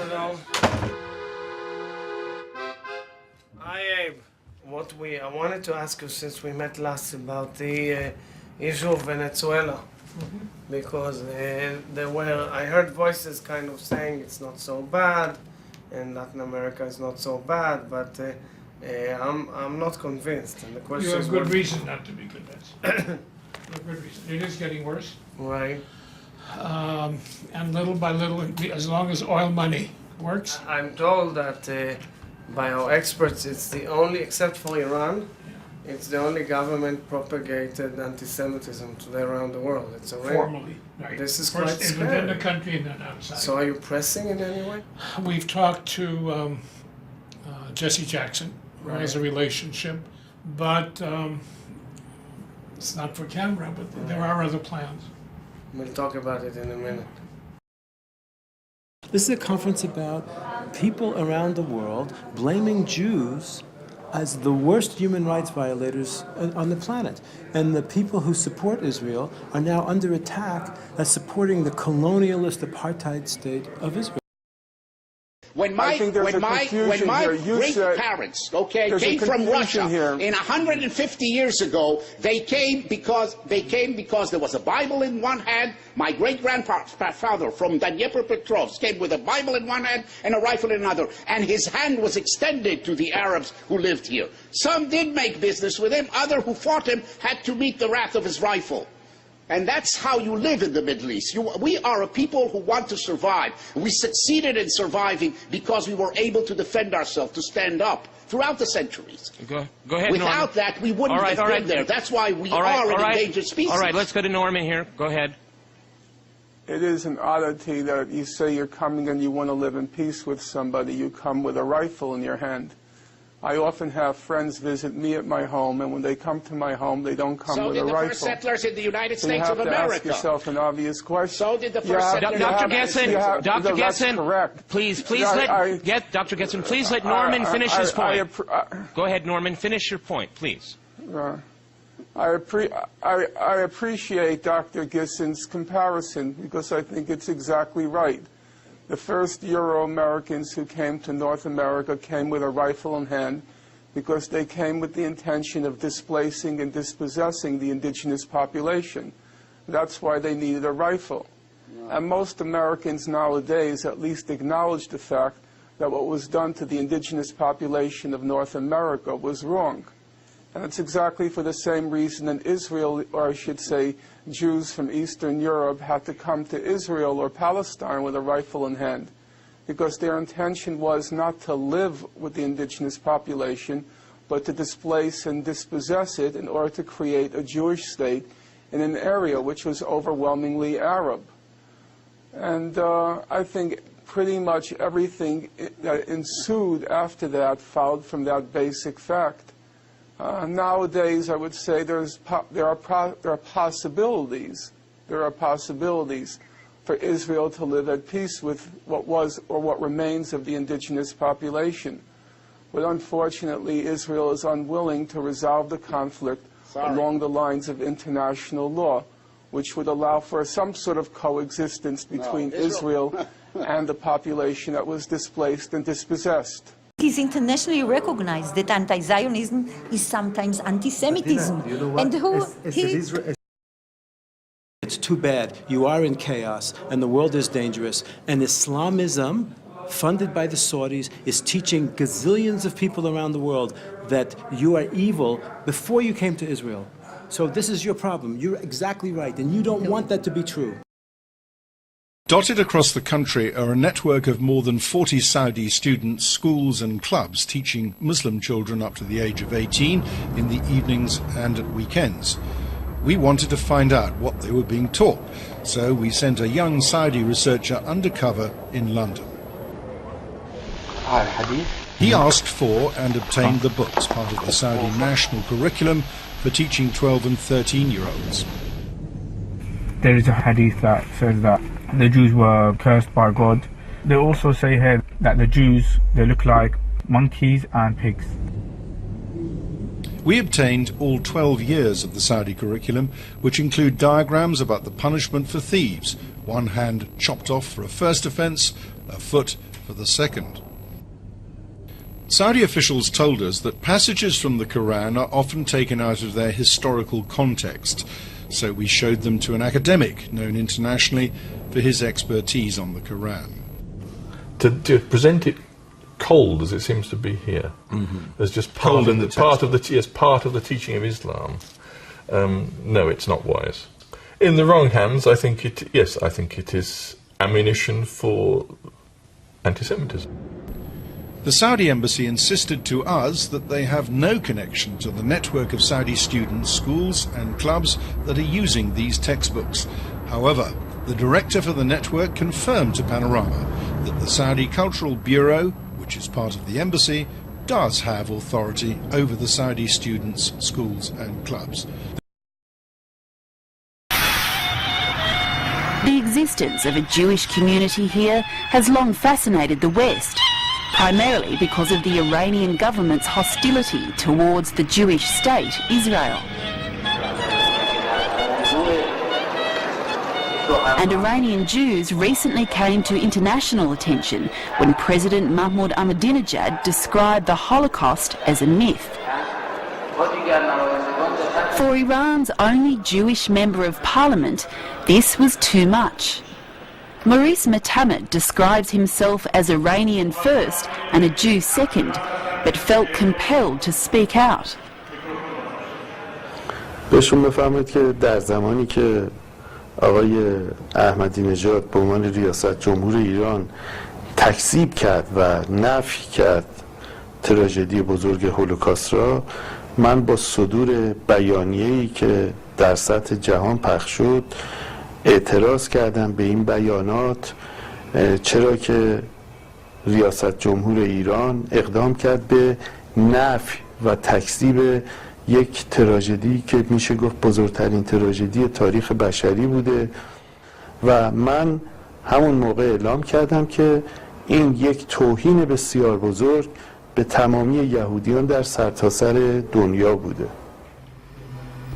Hello. Hi, Abe. I wanted to ask you, since we met last, about the issue of Venezuela. Because I heard voices kind of saying it's not so bad, and Latin America is not so bad, but I'm not convinced. And the question You is, have good reason not to be convinced. You have good reason. It is getting worse. Right. And little by little, as long as oil money works. I'm told that by our experts, it's the only, except for Iran, it's the only government-propagated antisemitism today around the world. It's already Formally, right. This is First quite scary. within the country and then outside. So are you pressing in any way? We've talked to Jesse Jackson, who has a relationship, but it's not for camera, but there are other plans. We'll talk about it in a minute. This is a conference about people around the world blaming Jews as the worst human rights violators on the planet. And the people who support Israel are now under attack as supporting the colonialist apartheid state of Israel. When my great parents, came from Russia, 150 years ago, they came because there was a Bible in one hand. My great-grandfather from Dnepropetrovsk came with a Bible in one hand and a rifle in another, and his hand was extended to the Arabs who lived here. Some did make business with him, others who fought him had to meet the wrath of his rifle. And that's how you live in the Middle East. We are a people who want to survive. We succeeded in surviving because we were able to defend ourselves, to stand up throughout the centuries. Go ahead, Without Norman. that, we wouldn't have been there. That's why we are an endangered species. All right, let's go to Norman here. Go ahead. It is an oddity that you say you're coming and you want to live in peace with somebody. You come with a rifle in your hand. I often have friends visit me at my home, and when they come to my home, they don't come with a rifle. So did the first settlers in the United States of America. You have to ask America. yourself an obvious question. So did the first settlers. Dr. Gessen, Dr. Gessen, correct. please Dr. Gessen, please let Norman finish his point. Go ahead, Norman, finish your point, please. I appreciate Dr. Gissen's comparison because I think it's exactly right. The first Euro-Americans who came to North America came with a rifle in hand because they came with the intention of displacing and dispossessing the indigenous population. That's why they needed a rifle. And most Americans nowadays at least acknowledge the fact that what was done to the indigenous population of North America was wrong. And it's exactly for the same reason that Israel, or I should say Jews from Eastern Europe, had to come to Israel or Palestine with a rifle in hand, because their intention was not to live with the indigenous population, but to displace and dispossess it in order to create a Jewish state in an area which was overwhelmingly Arab. And I think pretty much everything that ensued after that followed from that basic fact. Nowadays, I would say there are possibilities for Israel to live at peace with what was or what remains of the indigenous population. But unfortunately, Israel is unwilling to resolve the conflict along the lines of international law, which would allow for some sort of coexistence between Israel and the population that was displaced and dispossessed. It is internationally recognized that anti-Zionism is sometimes anti-Semitism. You know what? It's too bad. You are in chaos, and the world is dangerous. And Islamism, funded by the Saudis, is teaching gazillions of people around the world that you are evil before you came to Israel. So this is your problem. You're exactly right, and you don't want that to be true. Dotted across the country are a network of more than 40 Saudi students, schools and clubs teaching Muslim children up to the age of 18 in the evenings and at weekends. We wanted to find out what they were being taught, so we sent a young Saudi researcher undercover in London. He asked for and obtained the books, part of the Saudi national curriculum for teaching 12 and 13-year-olds. There is a hadith that says that the Jews were cursed by God. They also say here that the Jews, they look like monkeys and pigs. We obtained all 12 years of the Saudi curriculum, which include diagrams about the punishment for thieves, one hand chopped off for a first offence, a foot for the second. Saudi officials told us that passages from the Quran are often taken out of their historical context, so we showed them to an academic known internationally for his expertise on the Quran. To present it cold as it seems to be here, as just part of the teaching of Islam, no, it's not wise. In the wrong hands, I think it is ammunition for antisemitism. The Saudi embassy insisted to us that they have no connection to the network of Saudi students, schools and clubs that are using these textbooks. However, the director for the network confirmed to Panorama that the Saudi Cultural Bureau, which is part of the embassy, does have authority over the Saudi students, schools and clubs. The existence of a Jewish community here has long fascinated the West, primarily because of the Iranian government's hostility towards the Jewish state, Israel. And Iranian Jews recently came to international attention when President Mahmoud Ahmadinejad described the Holocaust as a myth. For Iran's only Jewish member of parliament, this was too much. Maurice Metamed describes himself as Iranian first and a Jew second, but felt compelled to speak out. بهشون بفهمید که در زمانی که آقای احمدی نژاد به عنوان ریاست جمهور ایران تکذیب کرد و نفی کرد تراژدی بزرگ هولوکاست را، من با صدور بیانیه‌ای که در سطح جهان پخش شد اعتراض کردم به این بیانات، چرا که ریاست جمهور ایران اقدام کرد به نفی و تکذیب یک تراژدی که میشه گفت بزرگترین تراژدی تاریخ بشری بوده و من همون موقع اعلام کردم که این یک توهین بسیار بزرگ به تمامی یهودیان در سرتاسر دنیا بوده.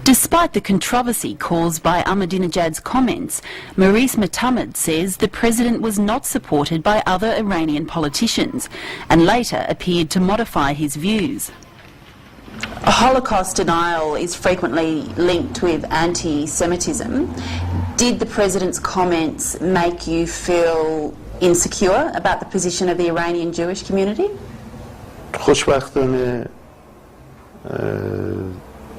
Despite the controversy caused by Ahmadinejad's comments, Maurice Metamed says the president was not supported by other Iranian politicians and later appeared to modify his views. Holocaust denial is frequently linked with anti-Semitism. Did the president's comments make you feel insecure about the position of the Iranian Jewish community? خوشبختانه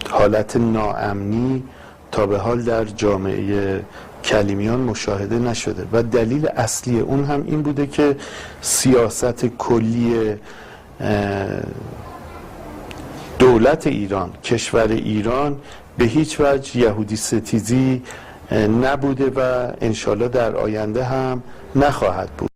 حالت ناامنی تا به حال در جامعه کلیمیان مشاهده نشده و دلیل اصلی اون هم این بوده که سیاست کلی دولت ایران، کشور ایران به هیچ وجه یهودی ستیزی نبوده و انشالله در آینده هم نخواهد بود.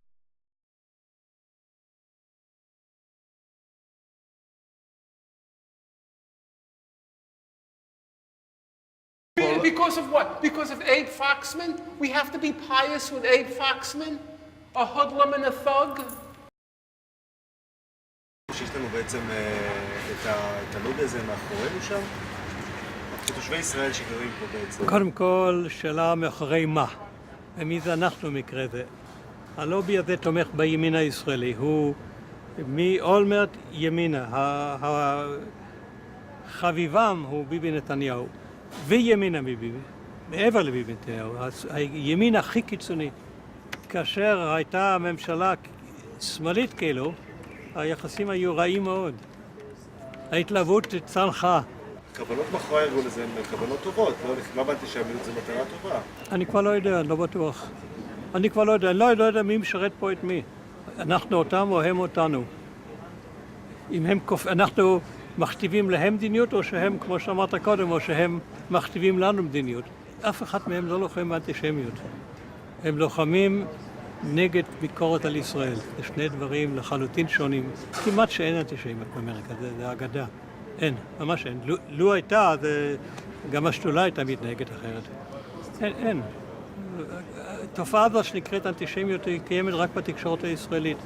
Because of what? Because of Abe Foxman? We have to be pious with Abe Foxman? A hoodlum and a thug? שיש לנו בעצם את הלוג הזה מאחורינו שם, תושבי ישראל שגרים פה בעצם. קודם כל, שאלה מאחורי מה? ומי זה אנחנו במקרה זה? הלובי הזה תומך בימין הישראלי, הוא מאולמרט ימינה, חביבם הוא ביבי נתניהו. וימינה מביבי, מעבר לביבי נתניהו, הימין הכי קיצוני. כאשר הייתה ממשלה שמאלית כאילו, היחסים היו רעים מאוד. ההתלהבות צנחה. כוונות מאחורי הארגון הזה הן כוונות טובות, לא באנטישמיות זה מטרה טובה. אני כבר לא יודע, אני לא בטוח. אני לא יודע מי משרת פה את מי. אנחנו אותם או הם אותנו. אם אנחנו מכתיבים להם מדיניות, או שהם, כמו שאמרת קודם, או שהם מכתיבים לנו מדיניות. אף אחד מהם לא לוחם באנטישמיות. הם לוחמים נגד ביקורת על ישראל. זה שני דברים לחלוטין שונים. כמעט שאין אנטישמיות באמריקה, זה אגדה. אין, ממש אין. לו הייתה, גם השדולה הייתה מתנהגת אחרת. אין. התופעה הזו שנקראת אנטישמיות היא קיימת רק בתקשורת הישראלית.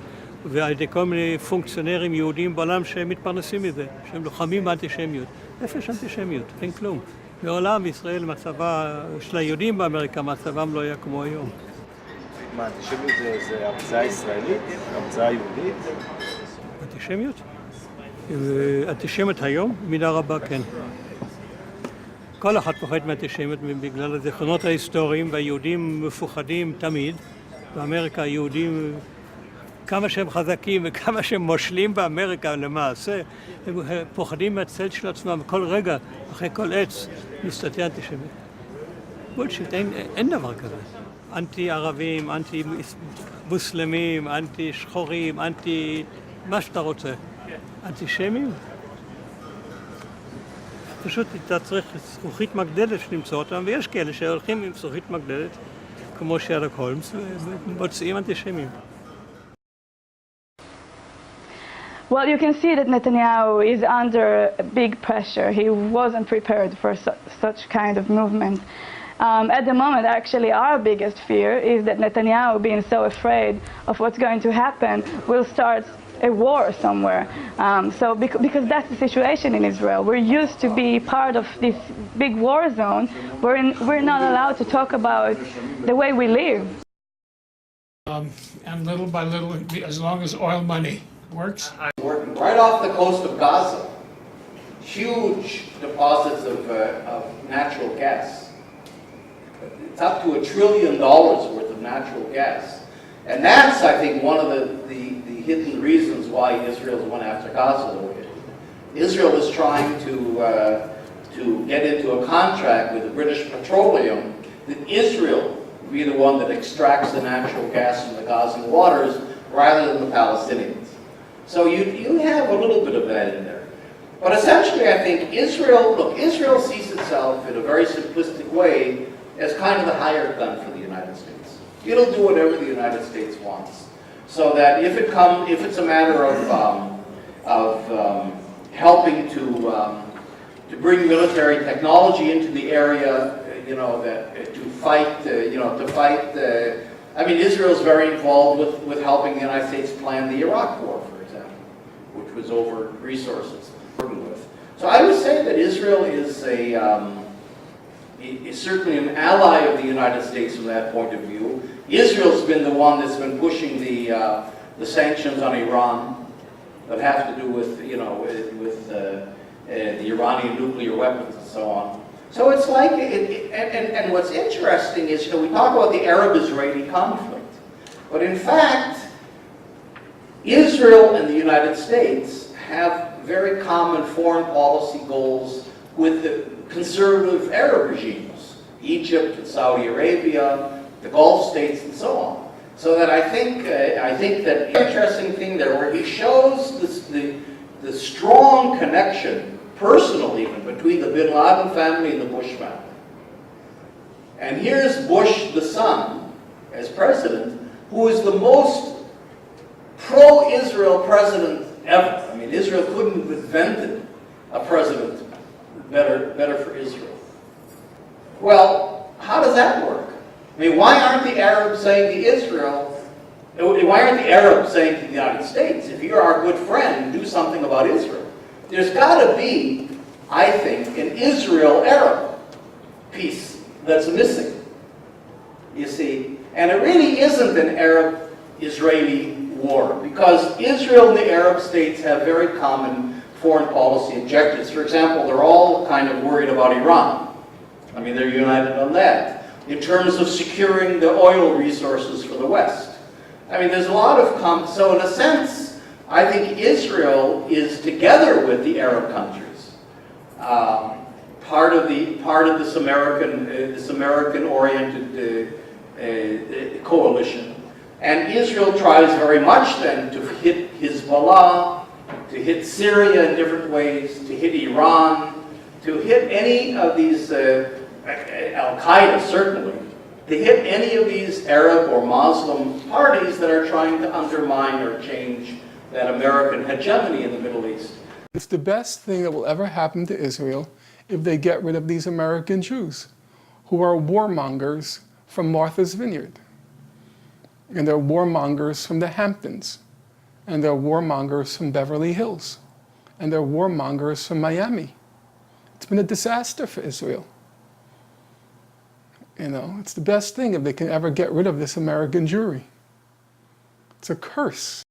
ועל ידי כל מיני פונקציונרים יהודים בעולם שהם מתפרנסים מזה, שהם לוחמים באנטישמיות. איפה יש אנטישמיות? אין כלום. בעולם ישראל מצבה של היהודים באמריקה, מצבם לא היה כמו היום. מה, אנטישמיות זה המצאה ישראלית? המצאה יהודית? אנטישמיות? אנטישמיות היום? במידה רבה כן. כל אחד פוחד מאנטישמיות בגלל הזיכרונות ההיסטוריים, והיהודים מפוחדים תמיד. באמריקה היהודים, כמה שהם חזקים וכמה שהם מושלים באמריקה למעשה, הם פוחדים מהצל של עצמם. כל רגע, אחרי כל עץ, מסתתר אנטישמיות. בולשיט, אין דבר כזה. אנטי ערבים, אנטי מוסלמים, אנטי שחורים, אנטי מה שאתה רוצה. אנטישמים? פשוט אתה צריך זכוכית מגדלת למצוא אותם, ויש כאלה שהולכים עם זכוכית מגדלת, כמו שרלוק הולמס, ומוצאים אנטישמים. Well, you can see that Netanyahu is under big pressure. He wasn't prepared for such kind of movement. At the moment, actually, our biggest fear is that Netanyahu, being so afraid of what's going to happen, will start a war somewhere. Because that's the situation in Israel. We're used to be part of this big war zone. We're not allowed to talk about the way we live. And little by little, as long as oil money works. Working right off the coast of Gaza, huge deposits of natural gas. It's up to $1 trillion worth of natural gas. And that's, I think, one of the hidden reasons why Israel went after Gaza the way it did. Israel is trying to get into a contract with the British Petroleum that Israel be the one that extracts the natural gas from the Gazan waters rather than the Palestinians. So you have a little bit of that in there. But essentially, I think Israel sees itself in a very simplistic way as kind of the hired gun for the United States. It'll do whatever the United States wants. So that if it's a matter of helping to bring military technology into the area, to fight. I mean, Israel's very involved with helping the United States plan the Iraq War, for example, which was over resources working with. So I would say that Israel is is certainly an ally of the United States from that point of view. Israel's been the one that's been pushing the sanctions on Iran that have to do with the Iranian nuclear weapons and so on. So it's like, and what's interesting is, we talk about the Arab-Israeli conflict, but in fact, Israel and the United States have very common foreign policy goals with the conservative Arab regimes, Egypt and Saudi Arabia, the Gulf states, and so on. So that I think that the interesting thing there, where he shows the strong connection, personal even, between the Bin Laden family and the Bush family. And here's Bush the son, as president, who is the most pro-Israel president ever. I mean, Israel couldn't have invented a president better for Israel. Well, how does that work? I mean, why aren't the Arabs saying to Israel, why aren't the Arabs saying to the United States, if you're our good friend, do something about Israel? There's got to be, I think, an Israel-Arab piece that's missing, you see. And it really isn't an Arab-Israeli war, because Israel and the Arab states have very common foreign policy objectives. For example, they're all kind of worried about Iran. I mean, they're united on that. In terms of securing the oil resources for the West. I mean, there's a lot of, so in a sense, I think Israel is together with the Arab countries, part of this American-oriented coalition. And Israel tries very much then to hit Hezbollah, to hit Syria in different ways, to hit Iran, to hit any of these, Al-Qaeda certainly, to hit any of these Arab or Muslim parties that are trying to undermine or change that American hegemony in the Middle East. It's the best thing that will ever happen to Israel if they get rid of these American Jews, who are warmongers from Martha's Vineyard. And they're warmongers from the Hamptons. And they're warmongers from Beverly Hills. And they're warmongers from Miami. It's been a disaster for Israel. You know, it's the best thing if they can ever get rid of this American Jewry. It's a curse.